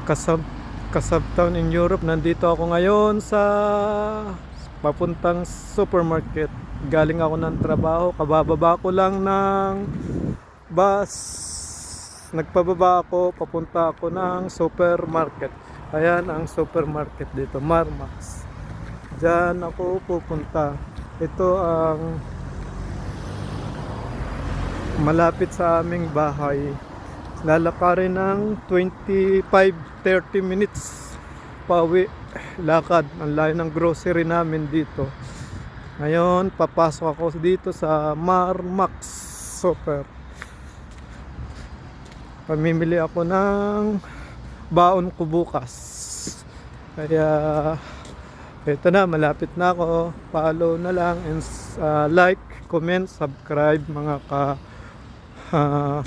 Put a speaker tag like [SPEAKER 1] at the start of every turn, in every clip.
[SPEAKER 1] Kasab Kasabtown in Europe. Nandito ako ngayon sa papuntang supermarket. Galing ako ng trabaho, kabababa ko lang ng bus. Nagpababa ako, papunta ako ng supermarket. Ayan ang supermarket dito, Marmax. Diyan ako pupunta. Ito ang malapit sa aming bahay. Lalakarin ng 25-30 minutes pauwi lakad. Ang layo ng grocery namin dito. Ngayon papasok ako dito sa Marmax Super. Pamimili ako ng baon ko bukas. Kaya ito na, malapit na ako. Follow na lang and like, comment, subscribe mga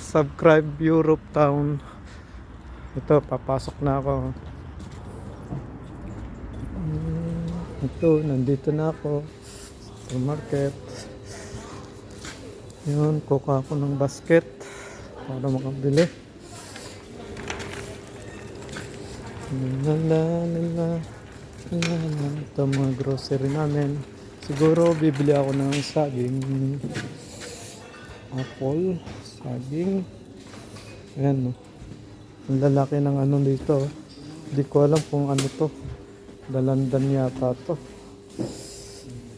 [SPEAKER 1] subscribe Europe Town. Ito, papasok na ako. Ito, nandito na ako sa market. Yun, kuha ako ng basket para makabili. Ito mga grocery namin. Siguro bibili ako ng saging, apple, saging. Ayan, no. Ang lalaki ng ano dito. Hindi ko alam kung ano to. Dalandan yata to.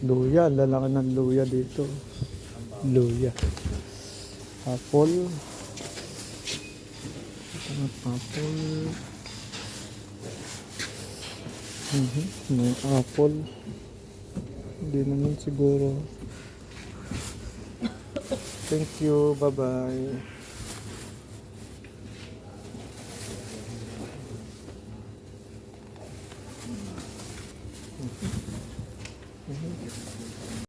[SPEAKER 1] Luya, lalaki ng luya dito. Luya. Apple. Apple. May apple. Hindi naman siguro. Thank you. Bye-bye.